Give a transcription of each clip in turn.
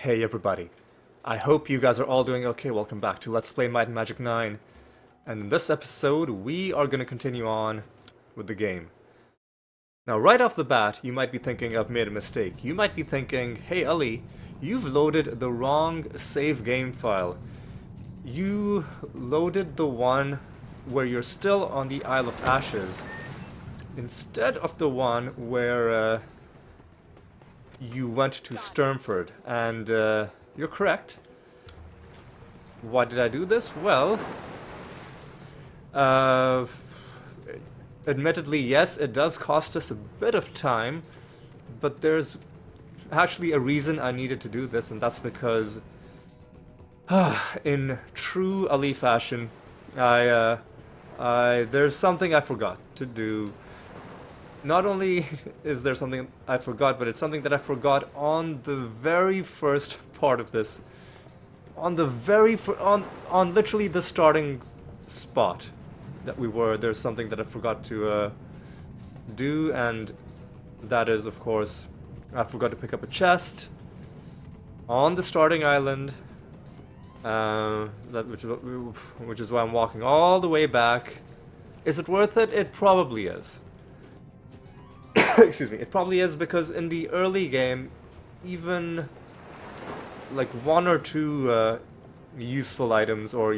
Hey everybody, I hope you guys are all doing okay. Welcome back to Let's Play Might and Magic 9. And in this episode, we are going to continue on with the game. Now, right off the bat, you might be thinking I've made a mistake. You might be thinking, hey Ali, you've loaded the wrong save game file. You loaded the one where you're still on the Isle of Ashes, instead of the one where you went to Sturmford, and you're correct. Why did I do this? Well, uh, admittedly, yes, it does cost us a bit of time, but there's actually a reason I needed to do this, and that's because, in true Ali fashion, there's something I forgot to do. Not only is there something I forgot, but it's something that I forgot on the very first part of this. On the very on literally the starting spot that we were, there's something that I forgot to do, and that is, of course, I forgot to pick up a chest on the starting island. Which is why I'm walking all the way back. Is it worth it? It probably is. Excuse me, it probably is, because in the early game, even like one or two useful items, or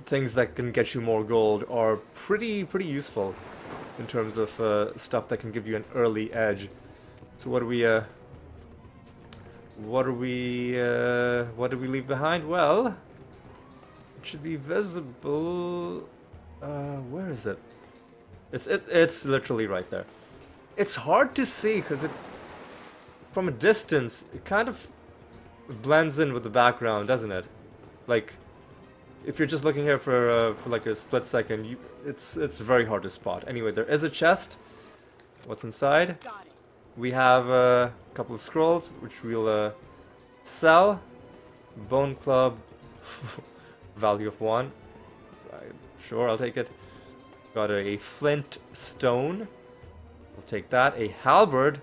things that can get you more gold, are pretty useful in terms of stuff that can give you an early edge. So what do we what did we leave behind? Well, it should be visible. Where is it? It's literally right there. It's hard to see because from a distance, it kind of blends in with the background, doesn't it? Like, if you're just looking here for like a split second, it's very hard to spot. Anyway, there is a chest. What's inside? We have a couple of scrolls, which we'll sell. Bone club, value of 1. Sure, I'll take it. Got a flint stone. I'll take that. A halberd.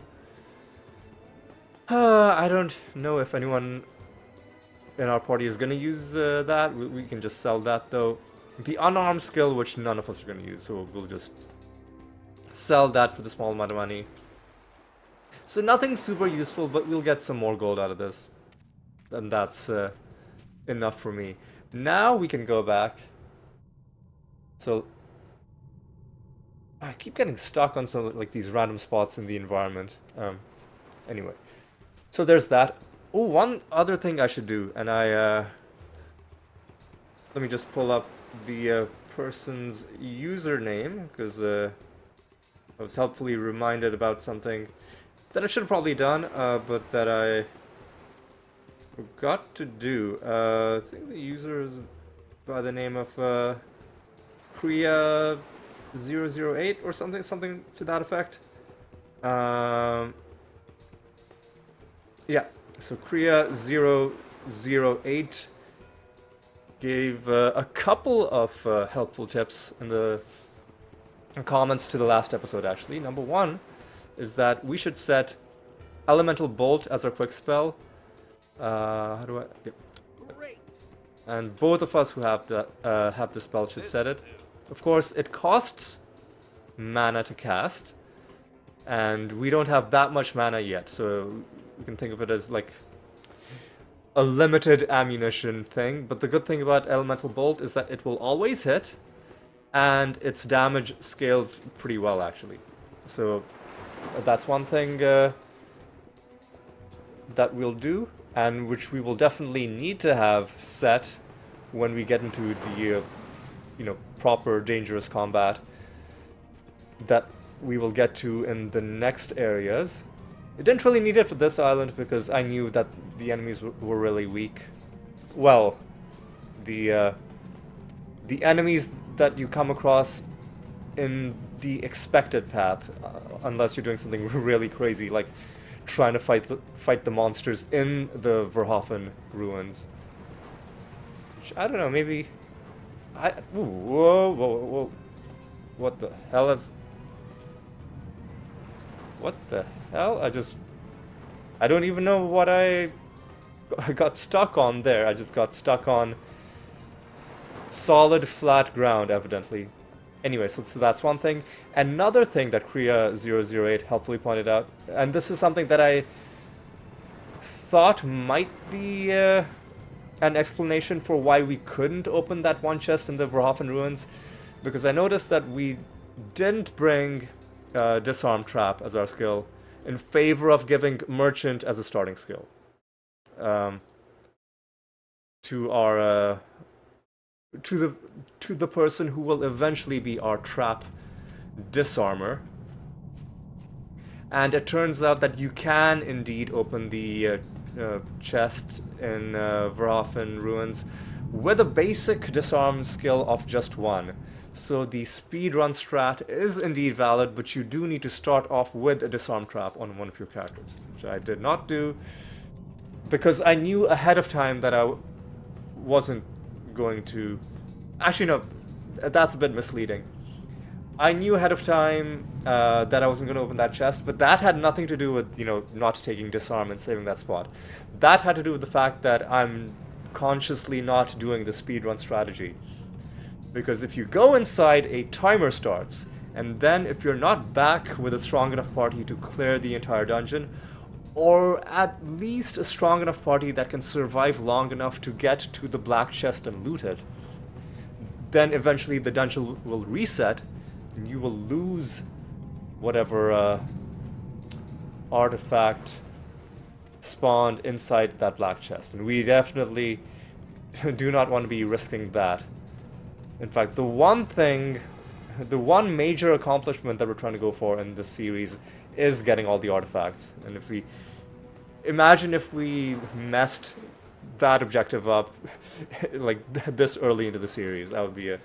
I don't know if anyone in our party is going to use that. We can just sell that, though. The unarmed skill, which none of us are going to use, so we'll just sell that for the small amount of money. So nothing super useful, but we'll get some more gold out of this. And that's enough for me. Now we can go back. So I keep getting stuck on some like these random spots in the environment. Anyway, so there's that. Oh, one other thing I should do, and let me just pull up the person's username, because I was helpfully reminded about something that I should have probably done, but that I forgot to do. I think the user is by the name of Kriya008 or something to that effect. Yeah, so Kriya008 gave a couple of helpful tips in the comments to the last episode, actually. Number one is that we should set Elemental Bolt as our quick spell. How do I... Yep. And both of us who have the spell should set it. Of course, it costs mana to cast, and we don't have that much mana yet, so we can think of it as like a limited ammunition thing. But the good thing about Elemental Bolt is that it will always hit, and its damage scales pretty well, actually. So that's one thing that we'll do, and which we will definitely need to have set when we get into the proper dangerous combat that we will get to in the next areas. It didn't really need it for this island because I knew that the enemies were really weak. Well, the enemies that you come across in the expected path, unless you're doing something really crazy, like trying to fight the monsters in the Verhoeven ruins. Which, I don't know, maybe... Ooh, whoa. What the hell is... What the hell? I just I don't even know what I got stuck on there. I just got stuck on solid flat ground, evidently. Anyway, so that's one thing. Another thing that Kriya008 helpfully pointed out, and this is something that I thought might be an explanation for why we couldn't open that one chest in the Verhoeven ruins, because I noticed that we didn't bring Disarm Trap as our skill in favor of giving Merchant as a starting skill to our to the person who will eventually be our trap disarmer. And it turns out that you can indeed open the chest in Verhoeven ruins with a basic disarm skill of just one. So the speedrun strat is indeed valid, but you do need to start off with a disarm trap on one of your characters, which I did not do because I knew ahead of time that I wasn't going to... Actually, no, that's a bit misleading. I knew ahead of time that I wasn't going to open that chest, but that had nothing to do with, not taking disarm and saving that spot. That had to do with the fact that I'm consciously not doing the speedrun strategy. Because if you go inside, a timer starts, and then if you're not back with a strong enough party to clear the entire dungeon, or at least a strong enough party that can survive long enough to get to the black chest and loot it, then eventually the dungeon will reset, and you will lose whatever artifact spawned inside that black chest. And we definitely do not want to be risking that. In fact, the one major accomplishment that we're trying to go for in this series is getting all the artifacts. And if we... Imagine if we messed that objective up like this early into the series. I would be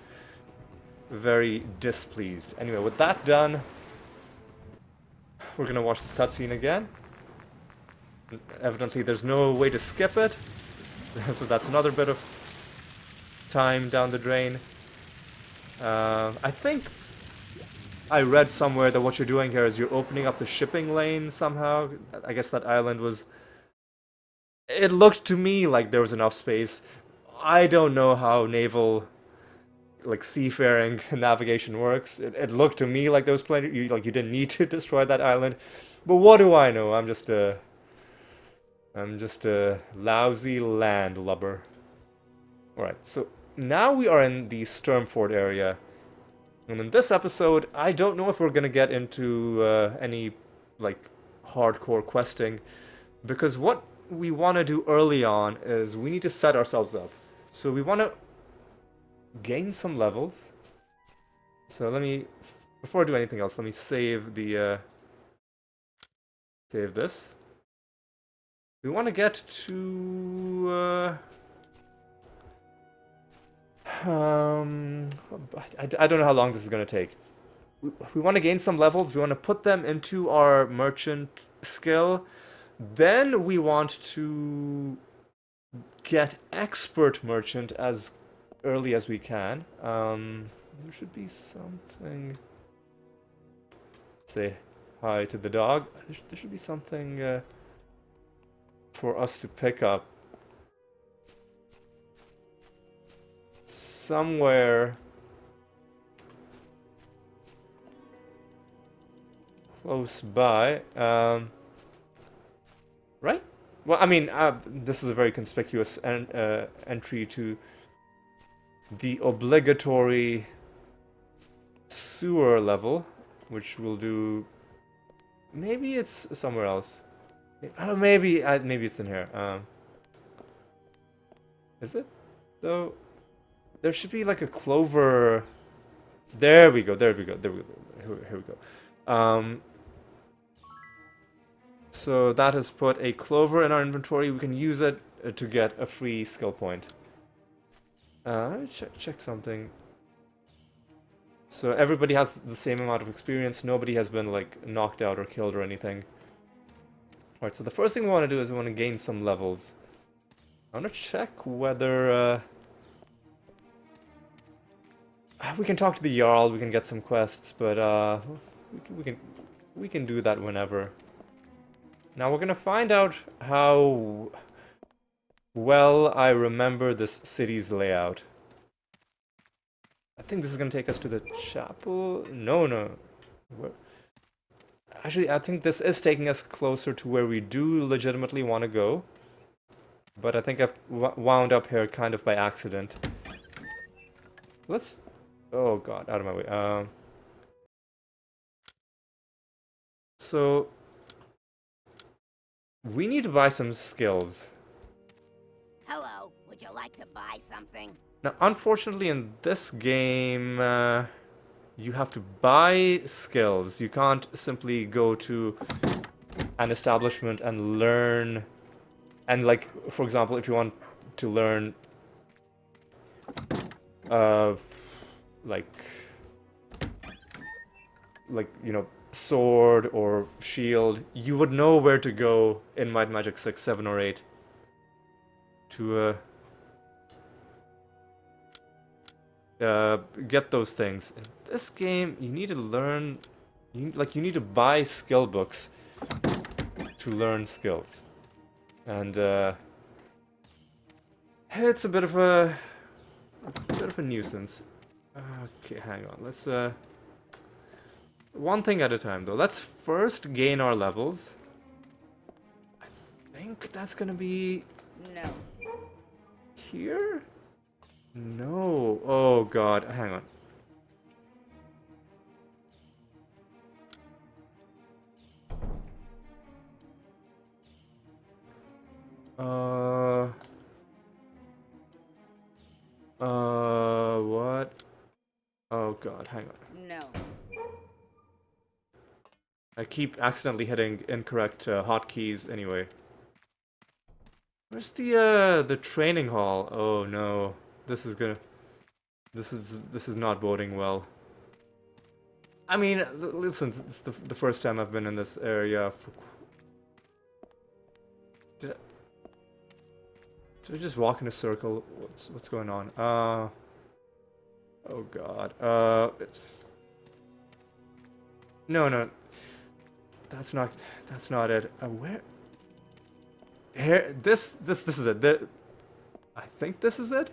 very displeased. Anyway, with that done, we're gonna watch this cutscene again. Evidently there's no way to skip it, so that's another bit of time down the drain. I think I read somewhere that what you're doing here is you're opening up the shipping lane somehow. I guess that island was... It looked to me like there was enough space. I don't know how naval, seafaring navigation works. It looked to me like there was plenty... You didn't need to destroy that island. But what do I know? I'm just a lousy landlubber. Alright, so now we are in the Sturmford area. And in this episode, I don't know if we're gonna get into any, hardcore questing. Because what we want to do early on is we need to set ourselves up. So we want to gain some levels. So let me... Before I do anything else, let me save the... Save this. We want to get to... I don't know how long this is going to take. We want to gain some levels. We want to put them into our merchant skill. Then we want to get expert merchant as early as we can. There should be something... Say hi to the dog. There should be something for us to pick up. Somewhere close by, right? Well, I mean, this is a very conspicuous entry to the obligatory sewer level, which we'll do. Maybe it's somewhere else. Maybe it's in here. Is it? Though. There should be a clover. There we go. Here we go. So that has put a clover in our inventory. We can use it to get a free skill point. Let me check something. So everybody has the same amount of experience. Nobody has been knocked out or killed or anything. Alright, so the first thing we want to do is we want to gain some levels. I want to check whether... we can talk to the Jarl, we can get some quests, but we can do that whenever. Now we're gonna find out how well I remember this city's layout. I think this is gonna take us to the chapel. No, no. Where? Actually, I think this is taking us closer to where we do legitimately want to go. But I think I've wound up here kind of by accident. Let's... Oh god, out of my way. So... We need to buy some skills. Hello, would you like to buy something? Now, unfortunately, in this game, you have to buy skills. You can't simply go to an establishment and learn. And, like, for example, if you want to learn, like, you know, sword or shield, you would know where to go in Might and Magic 6, 7, or 8 to, get those things. In this game, you need to learn, you need to buy skill books to learn skills. And, it's a bit of a nuisance. Okay, hang on, let's, one thing at a time, though. Let's first gain our levels. I think that's gonna be... No. Here? No. Oh god, hang on. What? Oh god, hang on. No. I keep accidentally hitting incorrect hotkeys anyway. Where's the training hall? Oh no. This is gonna... This is not boding well. I mean, listen, it's the first time I've been in this area for... Did I just walk in a circle? What's going on? Oh god. It's... No. That's not it. Where? Here, this is it. I think this is it?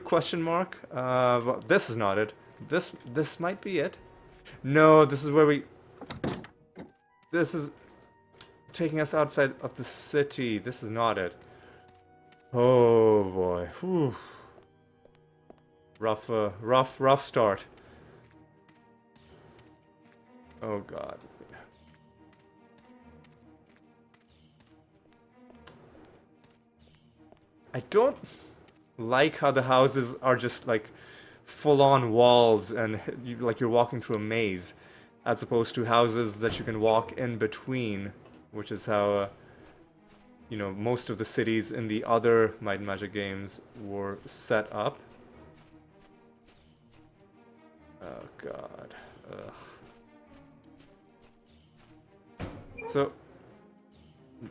Question mark? Well, this is not it. This might be it. No, this is where we... This is taking us outside of the city. This is not it. Oh boy. Whew. Rough start. Oh god. I don't like how the houses are just like full-on walls and like you're walking through a maze, as opposed to houses that you can walk in between, which is how you know, most of the cities in the other Might and Magic games were set up. Oh god. Ugh. So you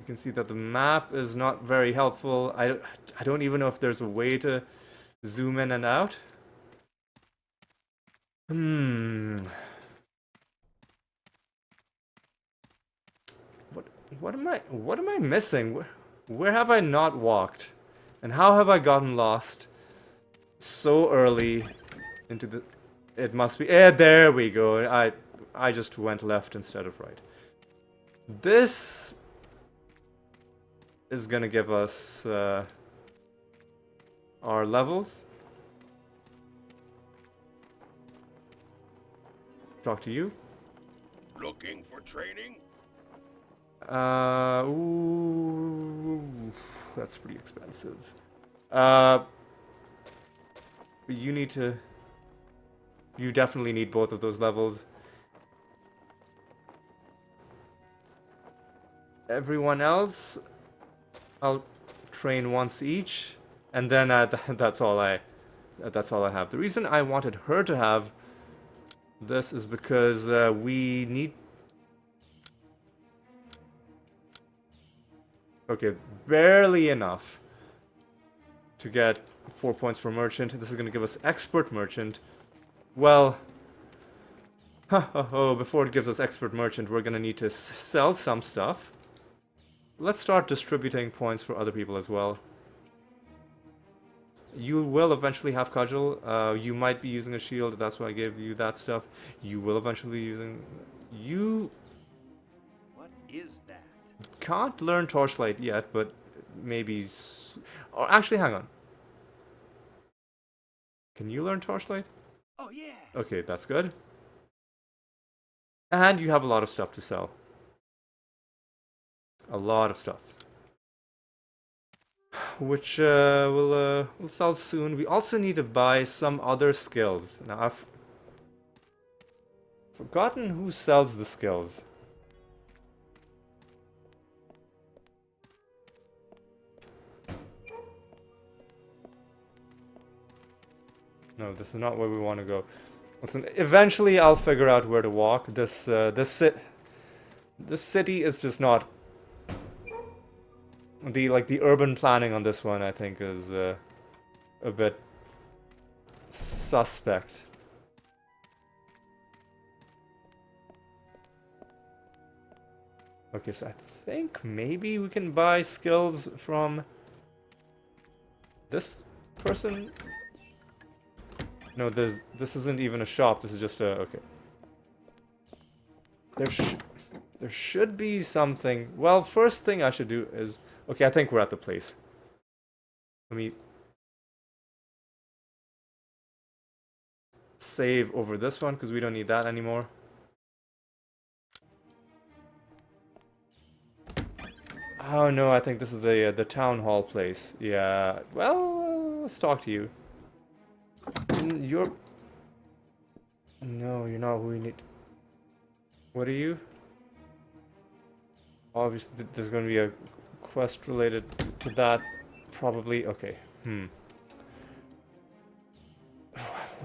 can see that the map is not very helpful. I don't even know if there's a way to zoom in and out. What am I missing? Where have I not walked? And how have I gotten lost so early into the... It must be... there we go. I just went left instead of right. This is gonna give us our levels. Talk to you. Looking for training? Ooh, that's pretty expensive. You need to... You definitely need both of those levels. Everyone else, I'll train once each, and then that's all I have. The reason I wanted her to have this is because we need... Okay, barely enough to get 4 points for merchant. This is going to give us expert merchant. Well, Before it gives us expert merchant, we're gonna need to sell some stuff. Let's start distributing points for other people as well. You will eventually have cudgel. You might be using a shield, that's why I gave you that stuff. You will eventually be using... You What is that? can't learn torchlight yet, but maybe... Or actually, hang on. Can you learn torchlight? Oh yeah. Okay, that's good. And you have a lot of stuff to sell. A lot of stuff. Which we'll sell soon. We also need to buy some other skills. Now, I've forgotten who sells the skills. No, this is not where we want to go. Listen, eventually I'll figure out where to walk. This city is just not the urban planning on this one. I think is a bit suspect. Okay, so I think maybe we can buy skills from this person. No, this isn't even a shop. This is just a... Okay. There should be something... Well, first thing I should do is... Okay, I think we're at the place. Let me... save over this one, because we don't need that anymore. Oh no, I think this is the town hall place. Yeah, well, let's talk to you. You're... No, you're not who we need. What are you? Obviously, there's going to be a quest related to that, probably. Okay.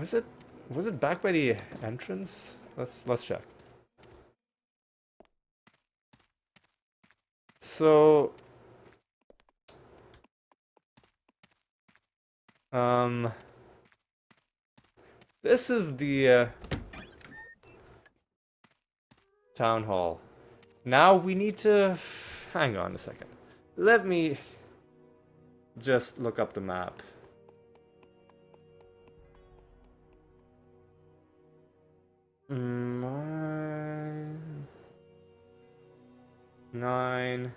Was it back by the entrance? Let's check. So, this is the town hall. Now we need to... Hang on a second. Let me just look up the map. Nine.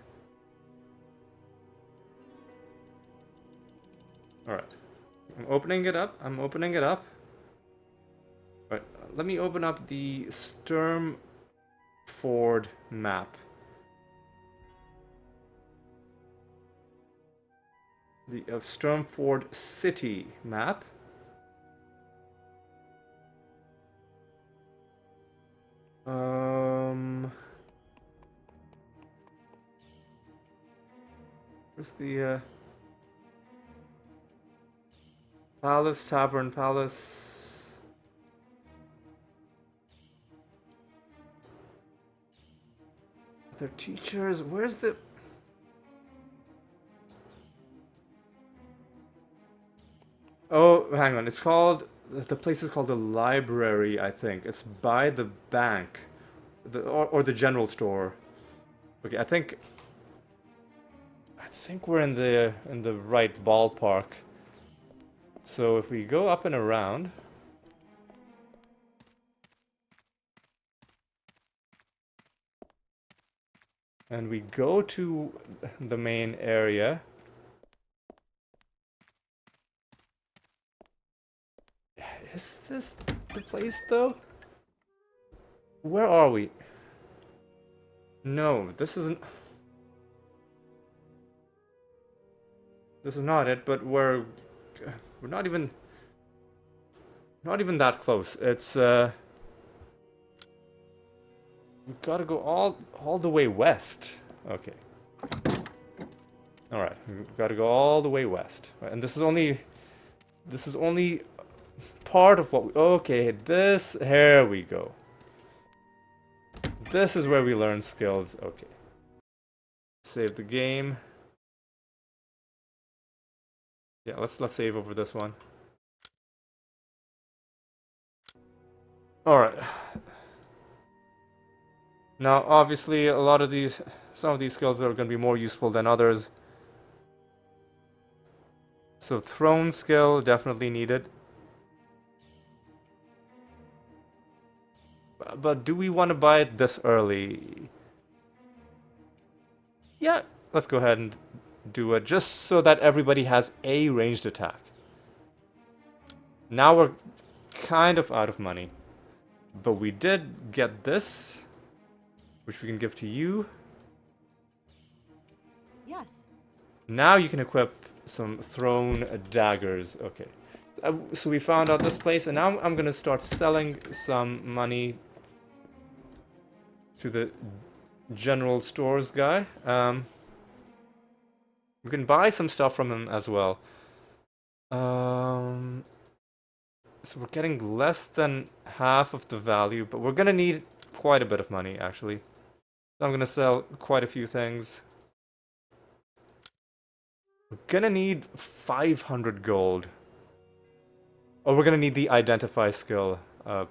Alright. I'm opening it up. Right, let me open up the Sturmford map. The Sturmford City map. Where's the Palace, Tavern, Palace. Their teachers, where's the... Oh, hang on, it's called... The place is called the library, I think. It's by the bank. Or the general store. Okay, I think we're in the right ballpark. So if we go up and around... And we go to the main area... Is this the place, though? Where are we? No, this isn't... This is not it, but we're not even that close. It's we've got to go all the way west. Okay. All right, we've got to go all the way west. Right, and this is only part of what we... Okay, here we go. This is where we learn skills. Okay. Save the game. Yeah, let's save over this one. All right. Now, obviously, some of these skills are going to be more useful than others. So throne skill, definitely needed. But do we want to buy it this early? Yeah, let's go ahead and do it, just so that everybody has a ranged attack. Now we're kind of out of money. But we did get this, which we can give to you. Yes. Now you can equip some thrown daggers. Okay. So we found out this place, and now I'm gonna start selling some money to the general stores guy. We can buy some stuff from him as well. So we're getting less than half of the value, but we're gonna need quite a bit of money, actually. So I'm gonna sell quite a few things. We're gonna need 500 gold. Oh, we're gonna need the identify skill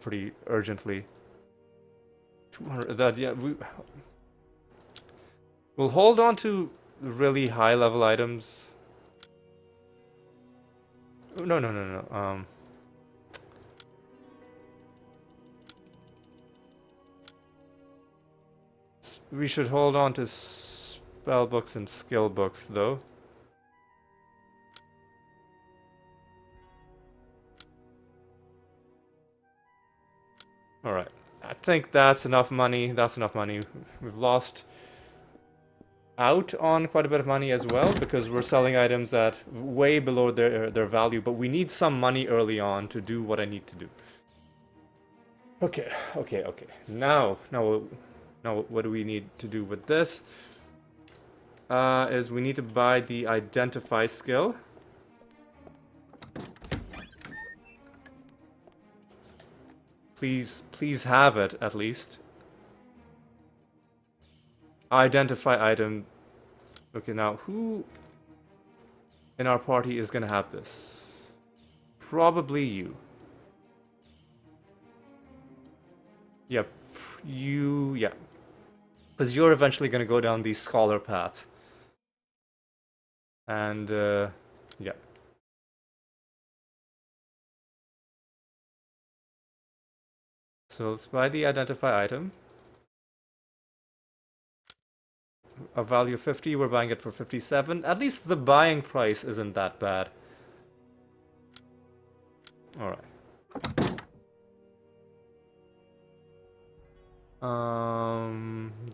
pretty urgently. 200, that, yeah, we'll hold on to really high level items. No. We should hold on to spell books and skill books, though. Alright. I think that's enough money. That's enough money. We've lost out on quite a bit of money as well, because we're selling items at way below their value, but we need some money early on to do what I need to do. Okay. Now, what do we need to do with this? Is we need to buy the identify skill. Please have it, at least. Identify item. Okay, now, who in our party is gonna have this? Probably you. Yep, yeah. Because you're eventually gonna go down the scholar path. And, yeah. So let's buy the identify item. A value of 50, we're buying it for 57. At least the buying price isn't that bad. Alright.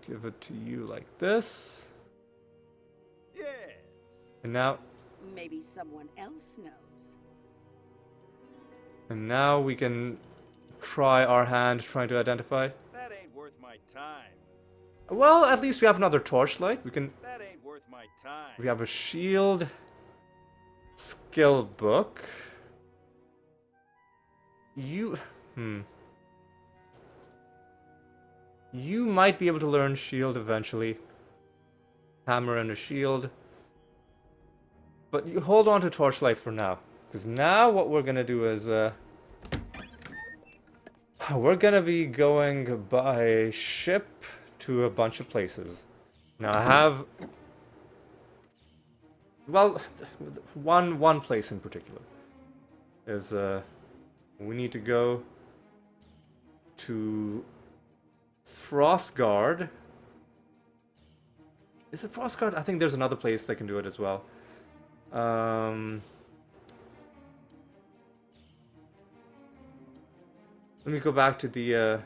Give it to you like this. Yes. And now... Maybe someone else knows. And now we can try our hand trying to identify. That ain't worth my time. Well, at least we have another torchlight. We can... That ain't worth my time. We have a shield skill book. You might be able to learn shield eventually. Hammer and a shield. But you hold on to torchlight for now. Because now what we're gonna do is we're gonna be going by ship to a bunch of places. Now I have, well, one place in particular is we need to go to Frostguard. Is it Frostguard? I think there's another place that can do it as well. Let me go back to the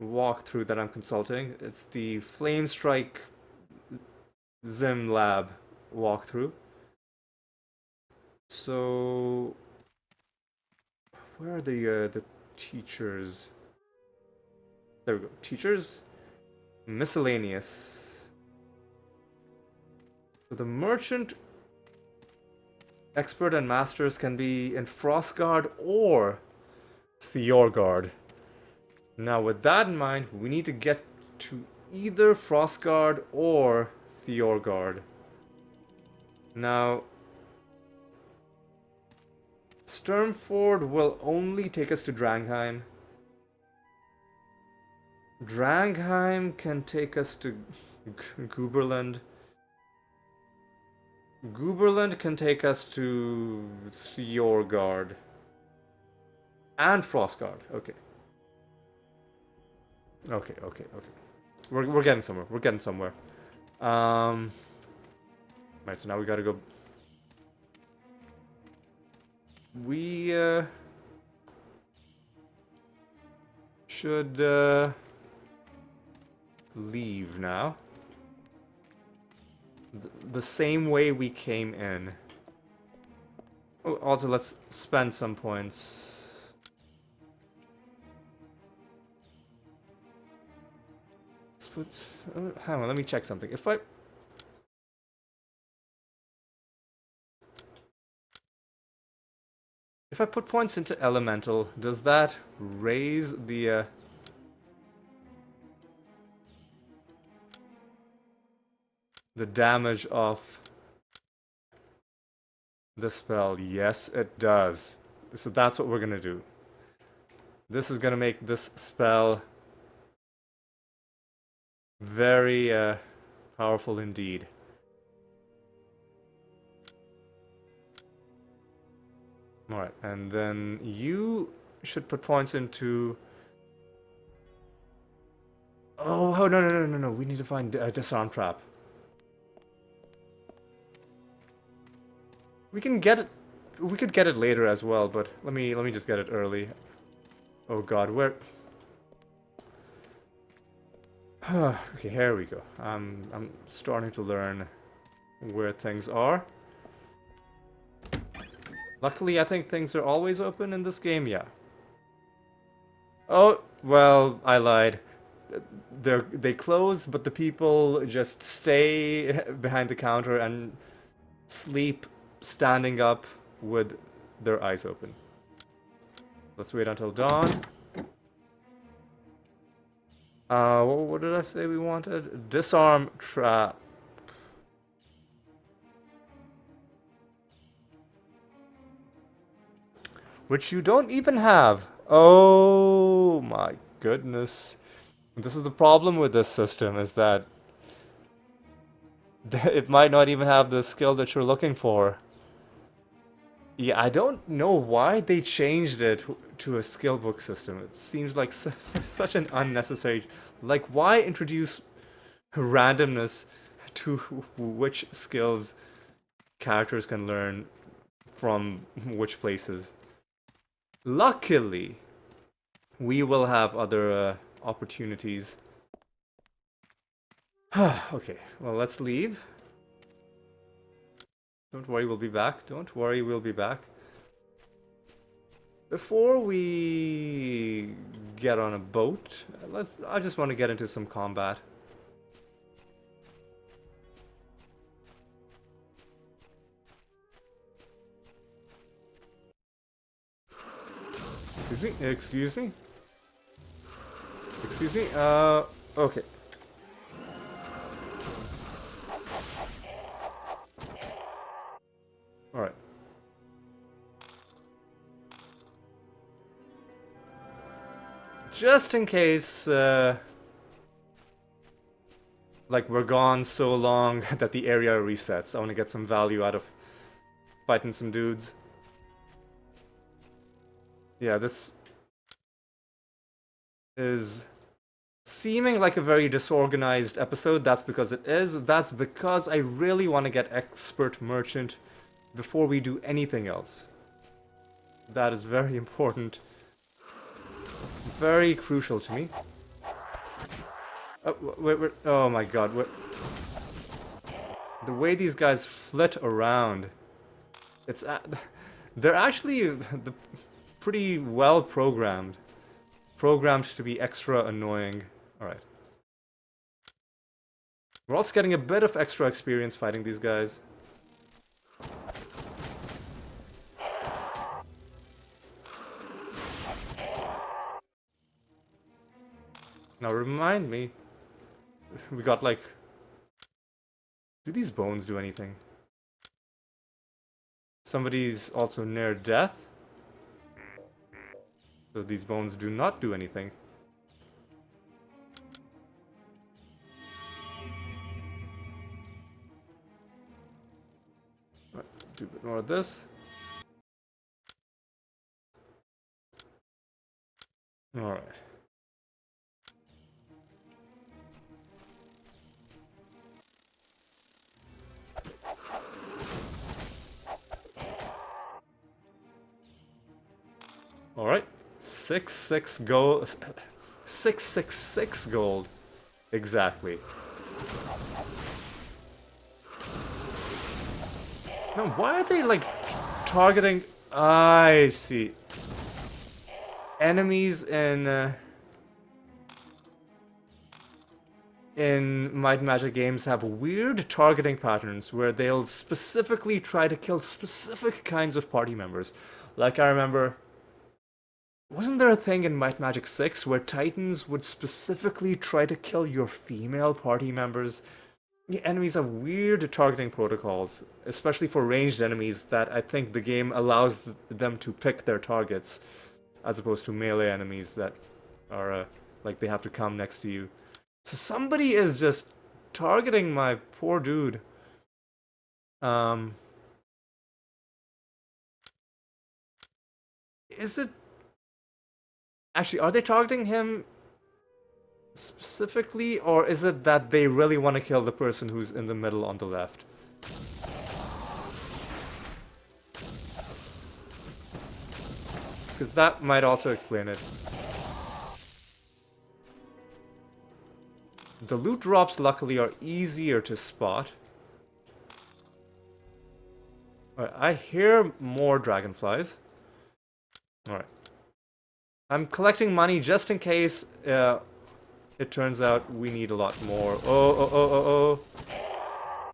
walkthrough that I'm consulting. It's the Flamestrike Zim Lab walkthrough. So, where are the teachers? There we go. Teachers, miscellaneous. So the merchant, expert, and masters can be in Frostguard or Theorgard. Now, with that in mind, we need to get to either Frostguard or Theorgard. Now, Sturmford will only take us to Drangheim. Drangheim can take us to Gooberland. Gooberland can take us to Fjorgard. And Frostguard. Okay. Okay. We're getting somewhere. We're getting somewhere. Right, so now we gotta go. We should leave now. The same way we came in. Oh, also, let's spend some points. Let's put. Hang on, let me check something. If I put points into elemental, does that raise the damage of the spell? Yes, it does. So that's what we're gonna do. This is gonna make this spell very powerful indeed. Alright, and then you should put points into... Oh, no. We need to find a disarm trap. We can get it... We could get it later as well, but let me just get it early. Oh god, where... Okay, here we go. I'm starting to learn where things are. Luckily, I think things are always open in this game, yeah. Oh, well, I lied. They close, but the people just stay behind the counter and sleep standing up with their eyes open. Let's wait until dawn. What did I say we wanted? Disarm trap. Which you don't even have. Oh my goodness. This is the problem with this system, is that it might not even have the skill that you're looking for. Yeah, I don't know why they changed it to a skill book system. It seems like such an unnecessary... Like, why introduce randomness to which skills characters can learn from which places? Luckily, we will have other opportunities. Okay, well, let's leave. Don't worry, we'll be back. Don't worry, we'll be back. Before we get on a boat, I just want to get into some combat. Excuse me? Okay. Alright. Just in case, like, we're gone so long that the area resets. I want to get some value out of fighting some dudes. Yeah, this is seeming like a very disorganized episode. That's because it is. That's because I really want to get Expert Merchant before we do anything else. That is very important. Very crucial to me. Oh, wait, oh my god. The way these guys flit around. It's... they're actually pretty well programmed. Programmed to be extra annoying. Alright. We're also getting a bit of extra experience fighting these guys. Now remind me, we got like... Do these bones do anything? Somebody's also near death. So these bones do not do anything. Right, do a bit more of this. Alright. Alright. 6 gold. 666 gold. Exactly. Now, why are they like targeting? I see. Enemies in Might and Magic games have weird targeting patterns where they'll specifically try to kill specific kinds of party members. Like I remember, wasn't there a thing in Might and Magic 6 where Titans would specifically try to kill your female party members? Yeah, enemies have weird targeting protocols, especially for ranged enemies, that I think the game allows them to pick their targets, as opposed to melee enemies that are, like, they have to come next to you. So somebody is just targeting my poor dude. Is it... Actually, are they targeting him specifically, or is it that they really want to kill the person who's in the middle on the left? Because that might also explain it. The loot drops, luckily, are easier to spot. Alright, I hear more dragonflies. Alright. I'm collecting money just in case it turns out we need a lot more. Oh.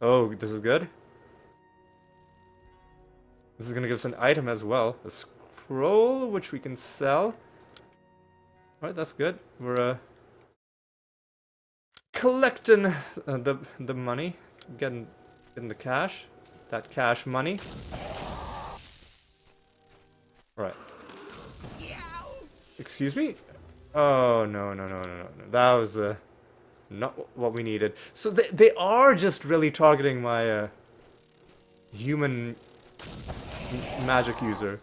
Oh, this is good. This is gonna give us an item as well. A scroll, which we can sell. Alright, that's good. We're collecting the money. Getting the cash. That cash money. Alright. Excuse me? Oh, no. That was not what we needed. So they are just really targeting my human magic user.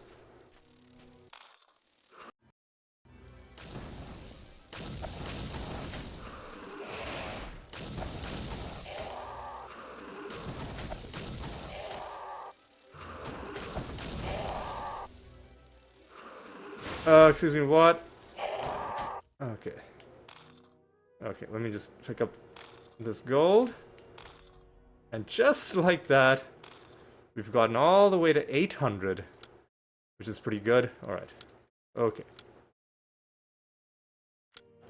Excuse me, what? Okay. Okay, let me just pick up this gold. And just like that, we've gotten all the way to 800. Which is pretty good. Alright. Okay.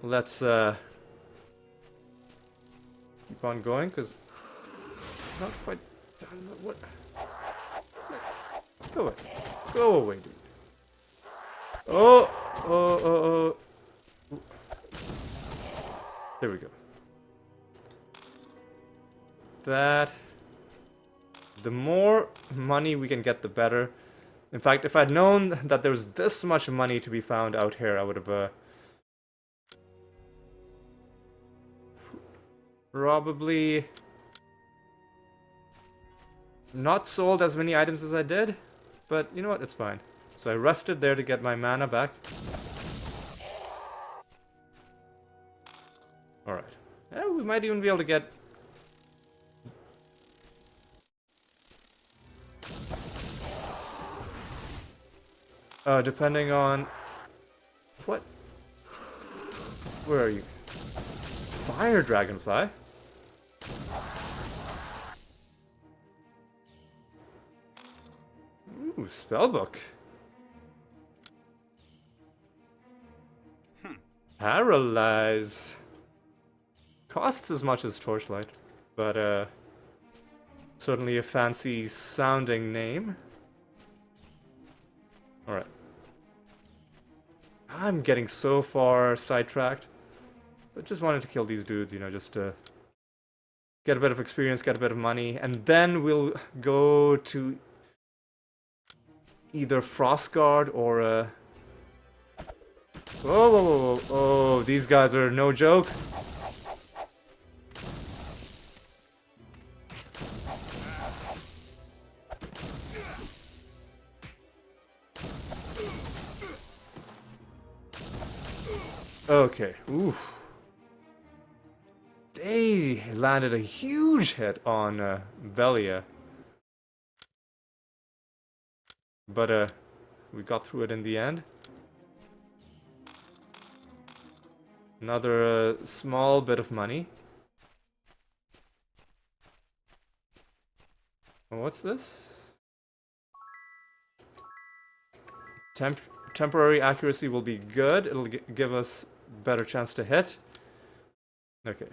Let's, keep on going, because... Not quite done. What? Go away. Go away, dude. Oh. There we go. That... The more money we can get, the better. In fact, if I'd known that there was this much money to be found out here, I would have, probably... not sold as many items as I did. But, you know what? It's fine. So I rested there to get my mana back. Alright. Yeah, we might even be able to get... depending on... What? Where are you? Fire Dragonfly? Ooh, spellbook. Paralyze. Costs as much as Torchlight, but certainly a fancy sounding name. Alright. I'm getting so far sidetracked. But just wanted to kill these dudes, you know, just to get a bit of experience, get a bit of money, and then we'll go to either Frostguard or Whoa, whoa, whoa, whoa. Oh, these guys are no joke. Okay, oof. They landed a huge hit on Velia. But we got through it in the end. Another small bit of money. Oh, what's this? Temporary accuracy will be good. It'll give us better chance to hit. Okay.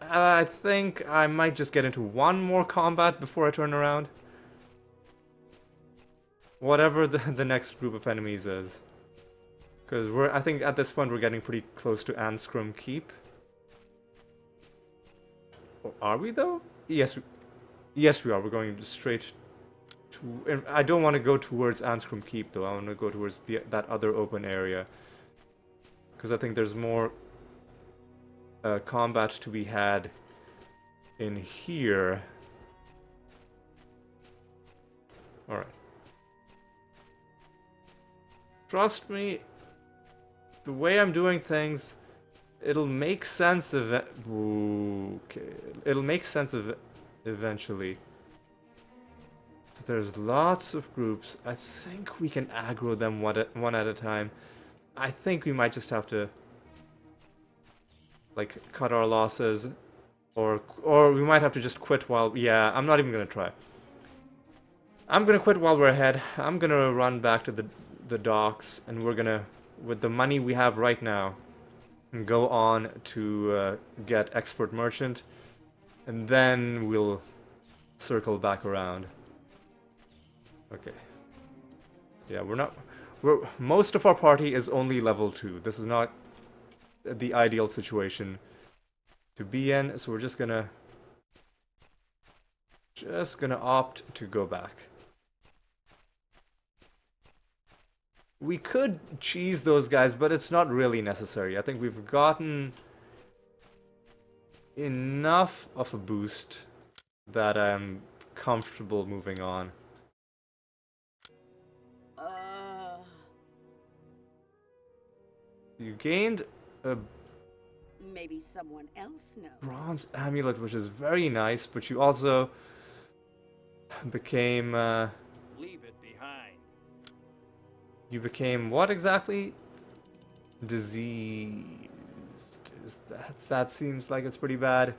I think I might just get into one more combat before I turn around. Whatever the next group of enemies is. Because I think at this point we're getting pretty close to Anscrum Keep. Oh, are we though? Yes, yes we are. We're going straight to... I don't want to go towards Anscrum Keep though. I want to go towards that other open area. Because I think there's more combat to be had in here. Alright. Trust me, the way I'm doing things, it'll make sense okay. It'll make sense eventually. There's lots of groups. I think we can aggro them one at a time. I think we might just have to like cut our losses, or we might have to just quit while... Yeah, I'm not even gonna try. I'm gonna quit while we're ahead. I'm gonna run back to the docks, and we're gonna, with the money we have right now, go on to get Expert Merchant, and then we'll circle back around. Okay. Yeah, most of our party is only level 2. This is not the ideal situation to be in, so we're just gonna opt to go back. We could cheese those guys, but it's not really necessary. I think we've gotten enough of a boost that I'm comfortable moving on. You gained a Maybe someone else knows. bronze amulet, which is very nice, but you also became Leave it behind. you became what exactly? Diseased. That seems like it's pretty bad.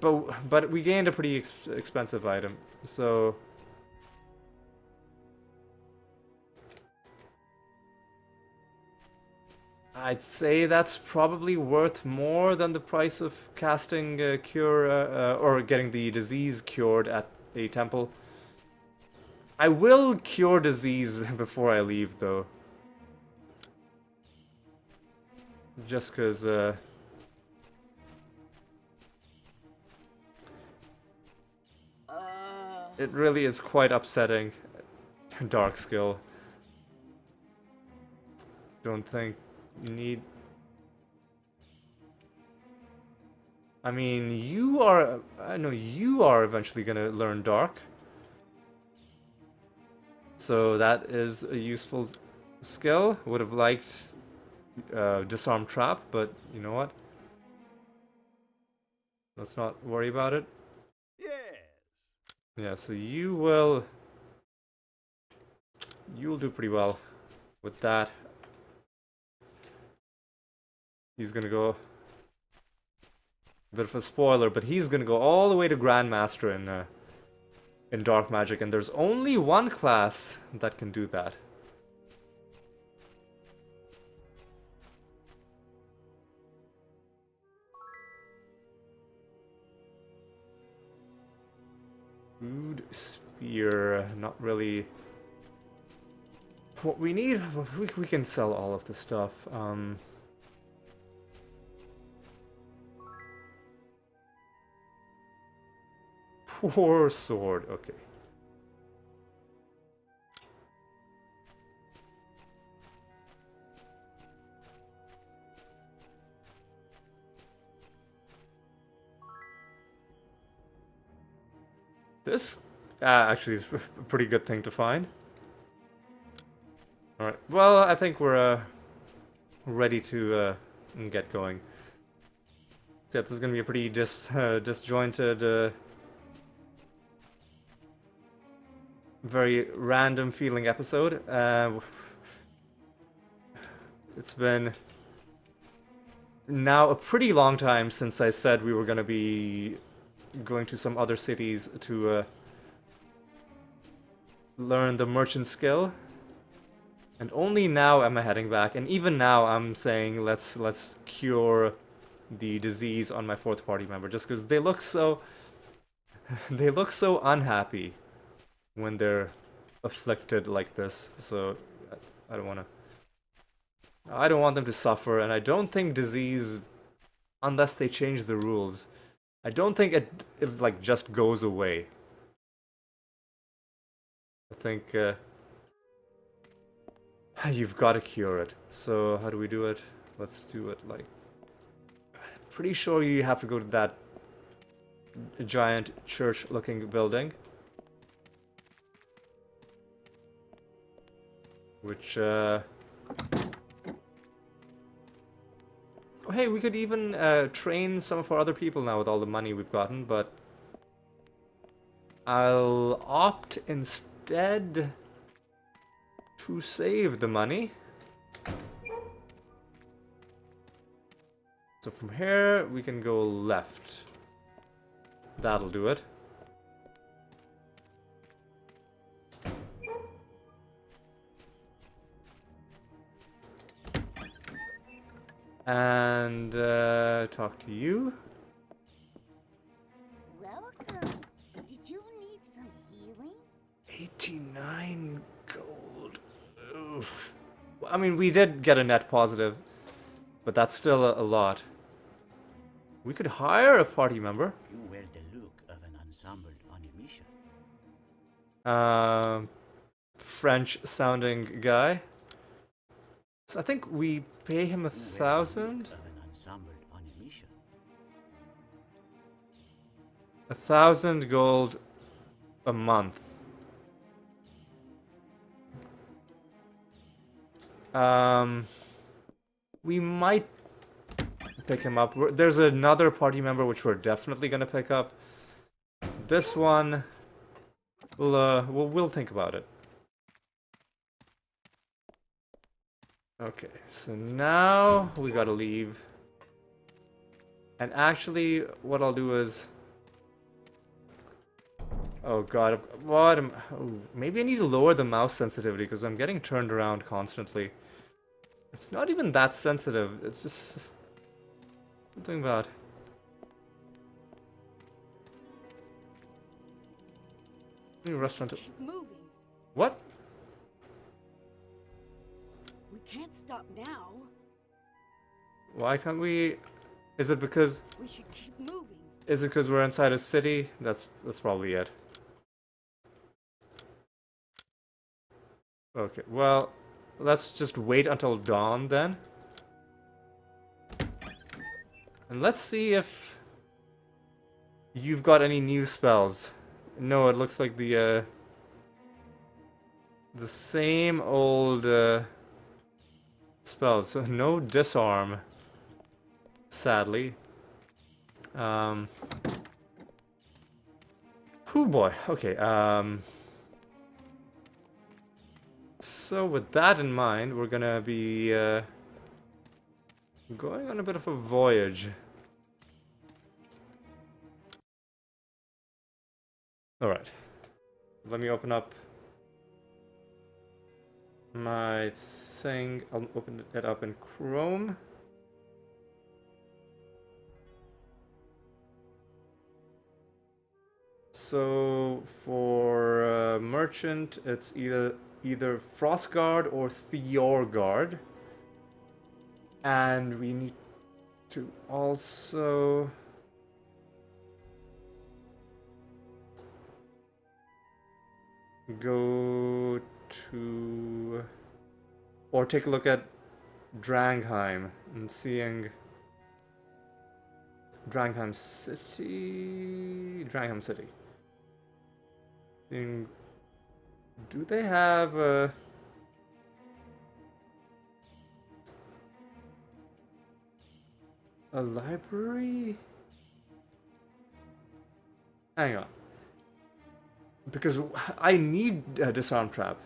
But we gained a pretty expensive item, so I'd say that's probably worth more than the price of casting cure or getting the disease cured at a temple. I will cure disease before I leave, though. Just because it really is quite upsetting. Dark skill. Don't think you need... I mean, you are... I know you are eventually gonna learn Dark. So that is a useful skill. Would have liked Disarm Trap, but you know what? Let's not worry about it. Yes. Yeah, so you'll do pretty well with that. He's gonna go... Bit of a spoiler, but he's gonna go all the way to Grandmaster in Dark Magic, and there's only one class that can do that. Food Spear, not really what we need. We can sell all of the stuff. Poor sword, okay. This actually is a pretty good thing to find. Alright, well, I think we're ready to get going. Yeah, this is gonna be a pretty disjointed, very random feeling episode. It's been now a pretty long time since I said we were gonna be going to some other cities to learn the merchant skill. And only now am I heading back, and even now I'm saying let's cure the disease on my fourth party member, just because they look so they look so unhappy when they're afflicted like this. So I don't want them to suffer, and I don't think disease, unless they change the rules, I don't think it like just goes away. I think you've got to cure it. So how do we do it? Let's do it like... Pretty sure you have to go to that giant church-looking building. Which, Oh, hey, we could even train some of our other people now with all the money we've gotten, but... I'll opt instead to save the money. So from here, we can go left. That'll do it. And talk to you. Welcome. Did you need some healing? 89 gold. Oof. I mean, we did get a net positive, but that's still a lot. We could hire a party member. You wear the look of an ensemble on a mission. French-sounding guy. So I think we pay him 1,000. Of an ensemble on a mission. 1,000 gold a month. We might pick him up. There's another party member which we're definitely gonna pick up. This one, we'll think about it. Okay, so now we gotta leave. And actually, what I'll do is... Oh god, what am... Oh, maybe I need to lower the mouse sensitivity because I'm getting turned around constantly. It's not even that sensitive, it's just... something about... New restaurant... Keep moving. What? We can't stop now. Why can't we... Is it because... We should keep moving. Is it because we're inside a city? That's probably it. Okay, well, let's just wait until dawn then. And let's see if you've got any new spells. No, it looks like the same old spells. So no disarm, sadly. Oh boy. Okay. So with that in mind, we're gonna be going on a bit of a voyage. All right. Let me open up my thing. I'll open it up in Chrome. So for merchant, it's either Frostguard or Fjordguard, and we need to also go to or take a look at Drangheim and seeing Drangheim City. Do they have a library? Hang on. Because I need a disarm trap.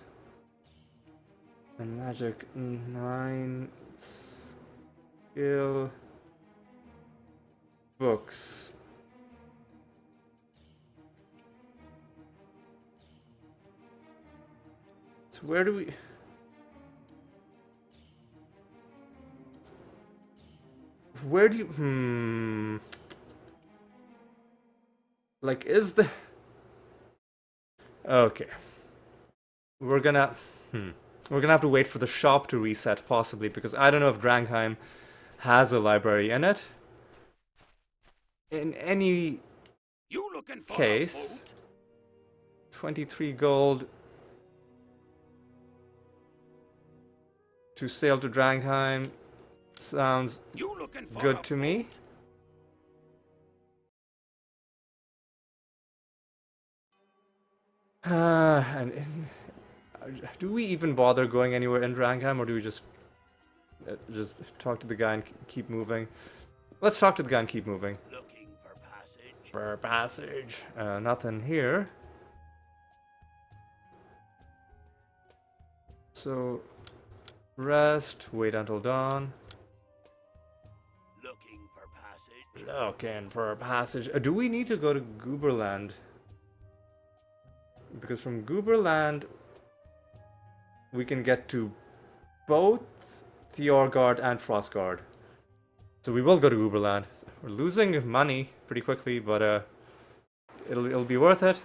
And magic 9 skill books. So where do we... Where do you... Like, is the... Okay. We're gonna... We're gonna have to wait for the shop to reset, possibly, because I don't know if Drangheim has a library in it. In any You looking for case, a boat? 23 gold to sail to Drangheim sounds You looking for good a to me. boat? Do we even bother going anywhere in Drangheim, or do we just talk to the guy and keep moving? Let's talk to the guy and keep moving. Looking for passage? For passage. Nothing here. So, rest, wait until dawn. Looking for passage? Looking for a passage. Do we need to go to Gooberland? Because from Gooberland, we can get to both Thjorgard and Frostguard. So we will go to Gooberland. We're losing money pretty quickly, but it'll be worth it.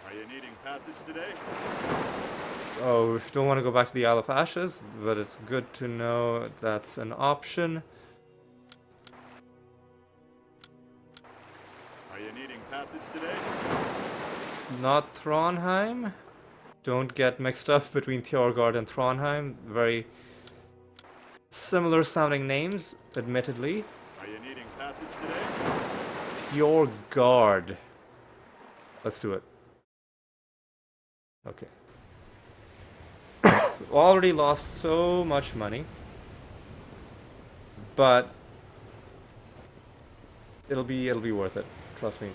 Are you needing passage today? Oh, don't want to go back to the Isle of Ashes, but it's good to know that's an option. Are you needing passage today? Not Thronheim. Don't get mixed up between Thjorgard and Thronheim. Very similar sounding names, admittedly. Are you needing passage today? Thjorgard. Let's do it. Okay. Already lost so much money. But it'll be worth it. Trust me.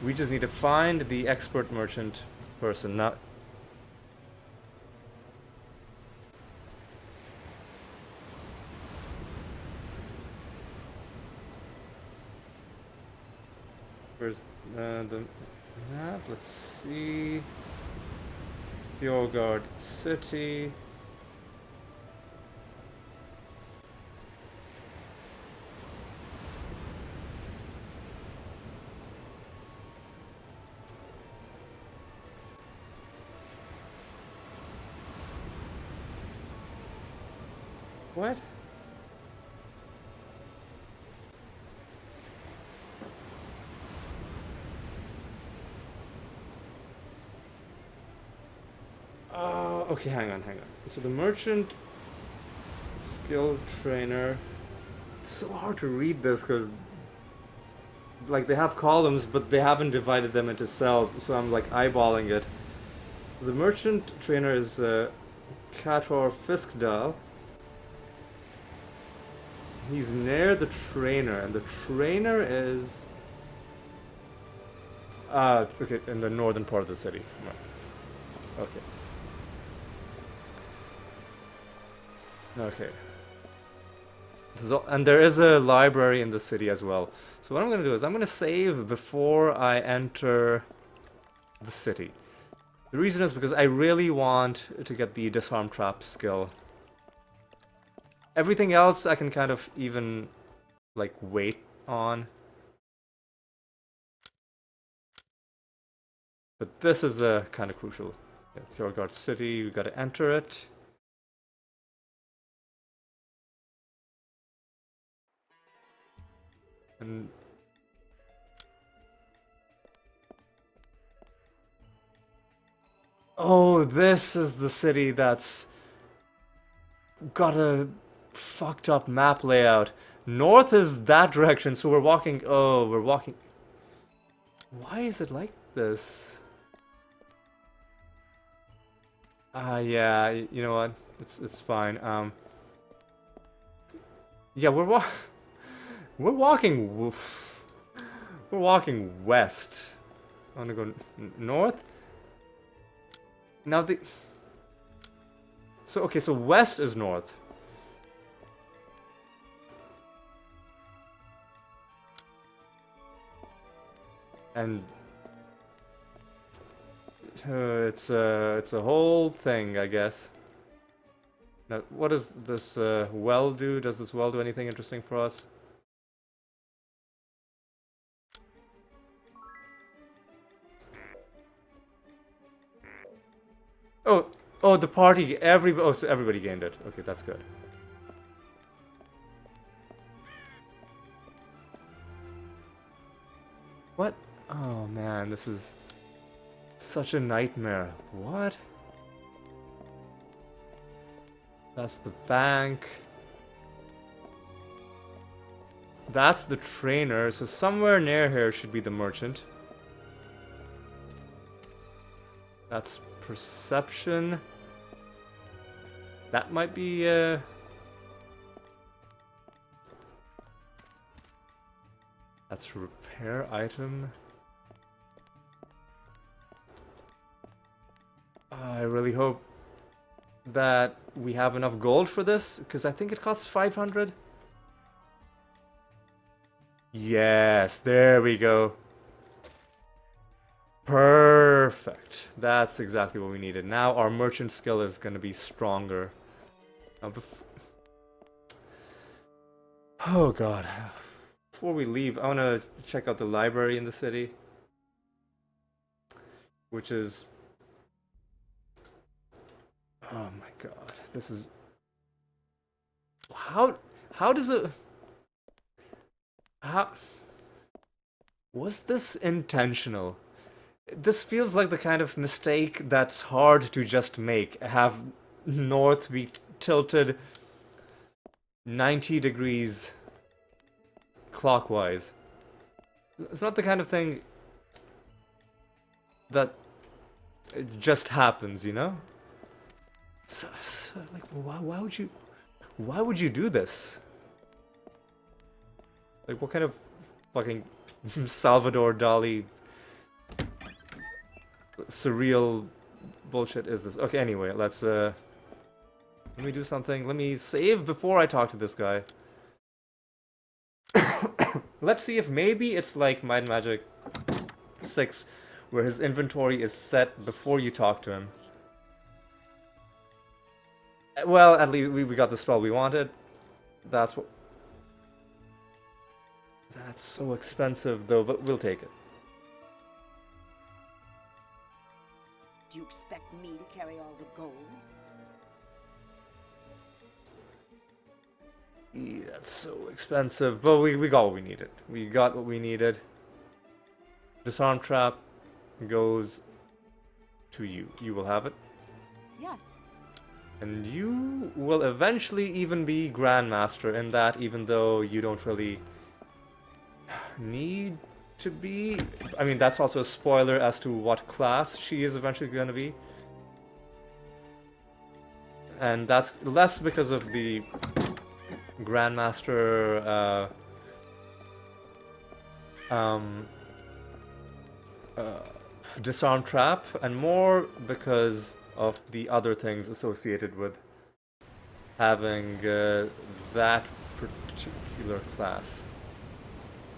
We just need to find the expert merchant person, not... Where's the map? Let's see. Thjorgard City. What? Okay, hang on. So the merchant skill trainer. It's so hard to read this because, like, they have columns, but they haven't divided them into cells. So I'm like eyeballing it. The merchant trainer is Kator Fiskdal. He's near the trainer, and the trainer is okay, in the northern part of the city. Right. Okay. Okay. So, and there is a library in the city as well. So what I'm going to do is I'm going to save before I enter the city. The reason is because I really want to get the disarm trap skill. Everything else I can kind of even, like, wait on. But this is kind of crucial. Yeah, Thjorgard City, we gotta enter it. And... oh, this is the city that's got a fucked up map layout. North is that direction, so we're walking. Oh, we're walking. Why is it like this? Yeah. You know what? It's fine. Yeah, we're walking. We're walking west. I want to go north. Now the. So okay, so west is north. And it's a whole thing, I guess. Now, what does this well do? Does this well do anything interesting for us? Oh, the party. Oh, so everybody gained it. Okay, that's good. What? Oh man, this is such a nightmare. What? That's the bank. That's the trainer. So somewhere near here should be the merchant. That's perception. That might be that's repair item. I really hope that we have enough gold for this, because I think it costs 500. Yes, there we go. Perfect. That's exactly what we needed. Now our merchant skill is going to be stronger. Oh god. Before we leave, I want to check out the library in the city. Which is... Oh my god. This is... How does it... How... Was this intentional? This feels like the kind of mistake that's hard to just make. Have north be tilted 90 degrees clockwise. It's not the kind of thing that it just happens, you know? So, like, why would you do this? Like, what kind of fucking Salvador Dali surreal bullshit is this? Okay, anyway, let's let me do something. Let me save before I talk to this guy. Let's see if maybe it's like Might and Magic 6, where his inventory is set before you talk to him. Well, at least we got the spell we wanted. That's what... That's so expensive though, but we'll take it. Do you expect me to carry all the gold? Yeah, that's so expensive, but we got what we needed. We got what we needed. Disarm trap goes to you. You will have it. Yes. And you will eventually even be Grandmaster in that, even though you don't really need to be. I mean, that's also a spoiler as to what class she is eventually going to be. And that's less because of the Grandmaster disarm trap, and more because of the other things associated with having that particular class.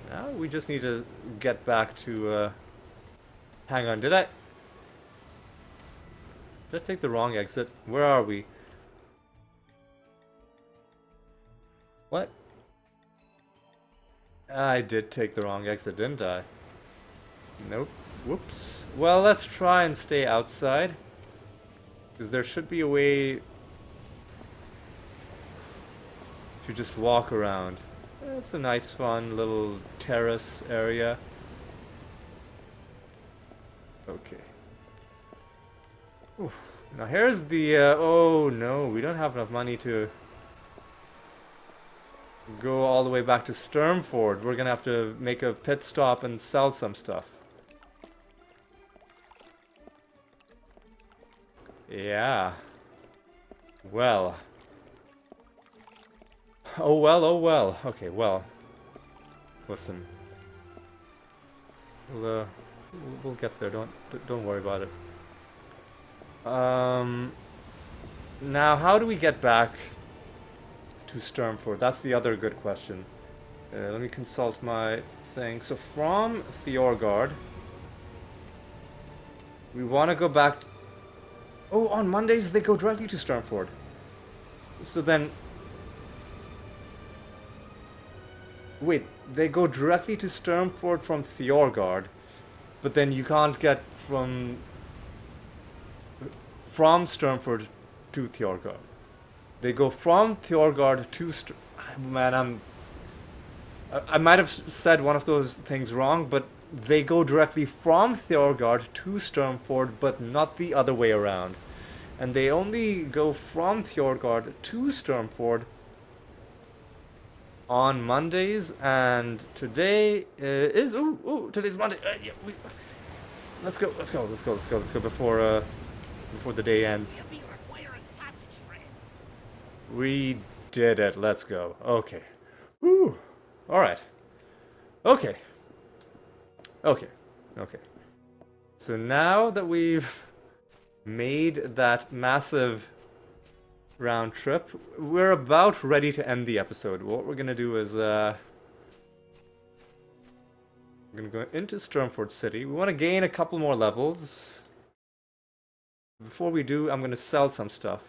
Now we just need to get back to hang on, did I take the wrong exit? Where are we? What? I did take the wrong exit, didn't I? Nope. Whoops. Well, let's try and stay outside, because there should be a way to just walk around. It's a nice, fun little terrace area. Okay. Oof. Now here's the... oh no, we don't have enough money to go all the way back to Sturmford. We're gonna have to make a pit stop and sell some stuff. Yeah. Well. Oh well, oh well. Okay, well. Listen. We'll get there. Don't worry about it. Now, how do we get back to Sturmford? That's the other good question. Let me consult my thing. So from Theorgard, we want to go back. Oh, on Mondays they go directly to Sturmford. So then, wait, they go directly to Sturmford from Theorgard, but then you can't get from Sturmford to Theorgard. They go from Theorgard to Man, I might have said one of those things wrong, but they go directly from Theorgard to Sturmford, but not the other way around. And they only go from Theorgard to Sturmford on Mondays, and today is today's Monday. Yeah, let's go before the day ends. You'll be requiring passage, friend. We did it. Let's go. Okay. Woo. All right. Okay. So now that we've made that massive round trip, we're about ready to end the episode. What we're gonna do is we're gonna go into Sturmford City. We want to gain a couple more levels. Before we do, I'm gonna sell some stuff.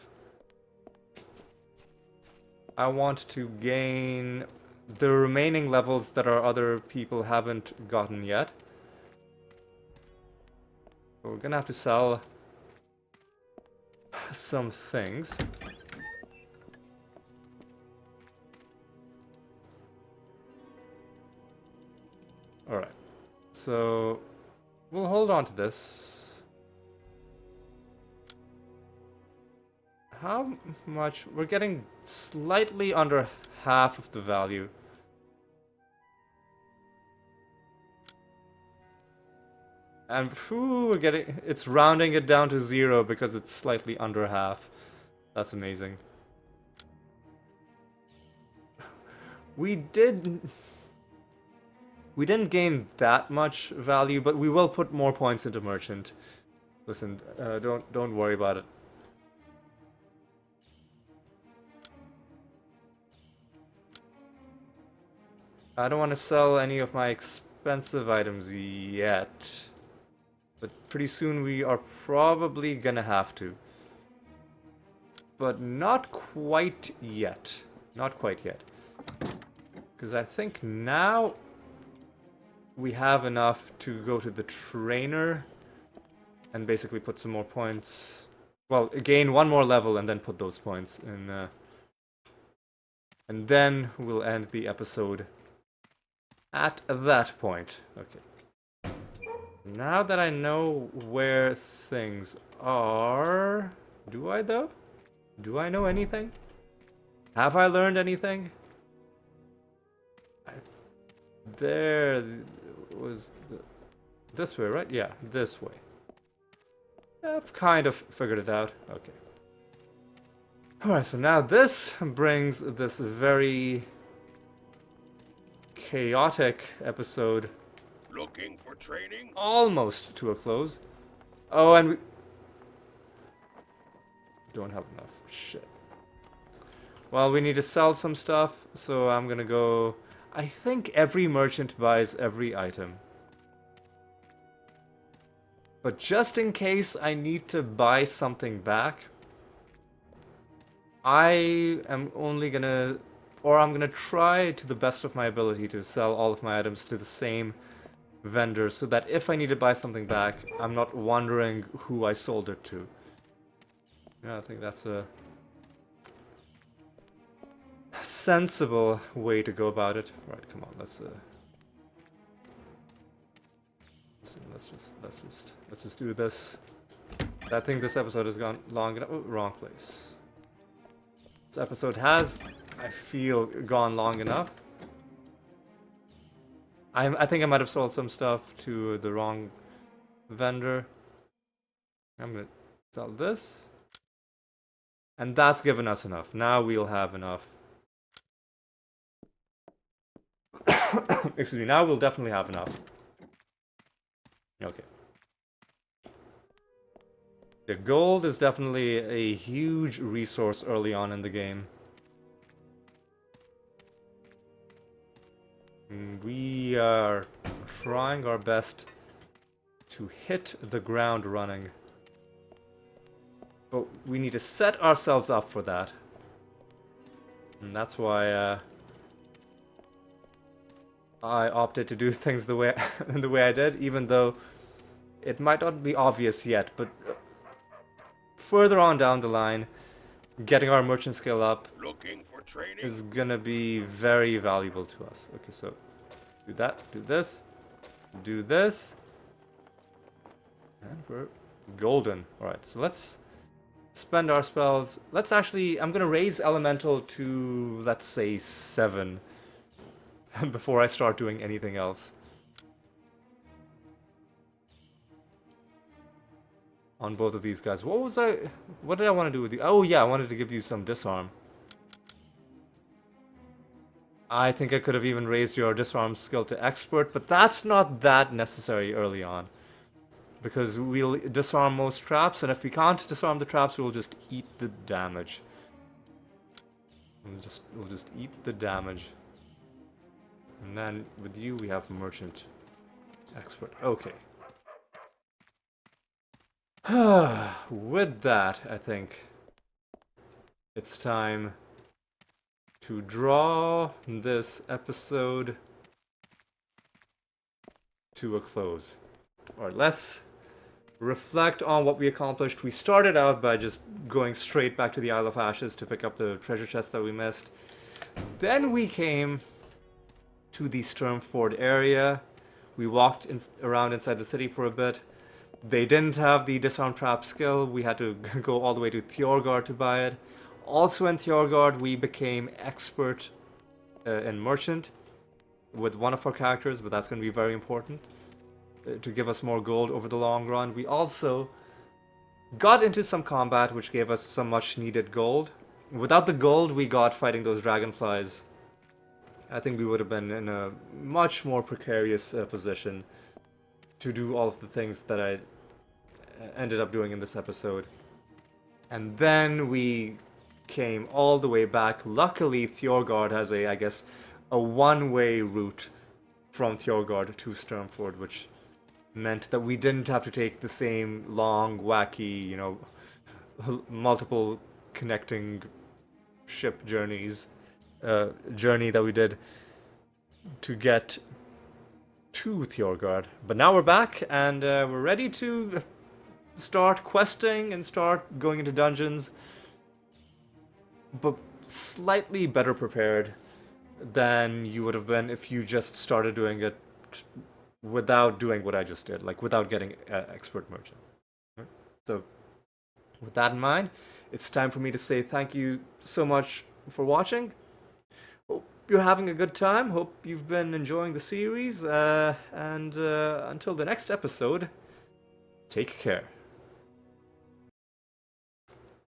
I want to gain the remaining levels that our other people haven't gotten yet. So we're gonna have to sell some things. Alright. So we'll hold on to this. How much? We're getting slightly under half of the value. And we're getting, it's rounding it down to 0 because it's slightly under half. That's amazing. We didn't gain that much value, but we will put more points into merchant. Listen, don't worry about it. I don't want to sell any of my expensive items yet, but pretty soon we are probably gonna have to. But not quite yet. Not quite yet. Because I think now we have enough to go to the trainer and basically put some more points. Well, gain one more level and then put those points in. And then we'll end the episode at that point. Okay. Now that I know where things are... Do I, though? Do I know anything? Have I learned anything? There was... This way, right? Yeah, this way. I've kind of figured it out. Okay. Alright, so now this brings this very chaotic episode Looking for training? almost to a close. Oh, and we don't have enough. Shit. Well, we need to sell some stuff, so I'm gonna go... I think every merchant buys every item. But just in case I need to buy something back, I am only gonna... Or I'm gonna try to the best of my ability to sell all of my items to the same vendor, so that if I need to buy something back, I'm not wondering who I sold it to. Yeah, I think that's a sensible way to go about it. Right, come on, let's just do this. I think this episode has gone long enough. Oh, wrong place. This episode has I feel, gone long enough. I think I might have sold some stuff to the wrong vendor. I'm gonna sell this. And that's given us enough. Now we'll have enough. Excuse me, now we'll definitely have enough. Okay. The gold is definitely a huge resource early on in the game. We are trying our best to hit the ground running. But we need to set ourselves up for that. And that's why I opted to do things the way the way I did, even though it might not be obvious yet, but further on down the line, getting our merchant skill up Looking for training? is gonna be very valuable to us. Okay, so do that, do this, do this, and we're golden. Alright, so let's spend our spells. Let's actually, I'm gonna raise elemental to, let's say, 7 before I start doing anything else. On both of these guys. What did I want to do with you? Oh yeah, I wanted to give you some disarm. I think I could have even raised your disarm skill to expert, but that's not that necessary early on. Because we'll disarm most traps, and if we can't disarm the traps, we'll just eat the damage. We'll just eat the damage. And then with you, we have merchant expert. Okay. With that, I think it's time to draw this episode to a close. Alright, let's reflect on what we accomplished. We started out by just going straight back to the Isle of Ashes to pick up the treasure chest that we missed. Then we came to the Sturmford area. We walked around inside the city for a bit. They didn't have the disarm trap skill. We had to go all the way to Thjorgard to buy it. Also in Thjorgard, we became expert in merchant with one of our characters, but that's going to be very important to give us more gold over the long run. We also got into some combat, which gave us some much needed gold. Without the gold we got fighting those dragonflies, I think we would have been in a much more precarious position to do all of the things that I ended up doing in this episode. And then we came all the way back. Luckily, Thjorgard has I guess, a one-way route from Thjorgard to Sturmford, which meant that we didn't have to take the same long, wacky, you know, multiple connecting ship journey that we did to get to Thjorgard. But now we're back, and we're ready to start questing and start going into dungeons, but slightly better prepared than you would have been if you just started doing it without doing what I just did, like without getting expert merchant. So with that in mind, it's time for me to say thank you so much for watching. Hope you're having a good time. Hope you've been enjoying the series. And until the next episode, take care.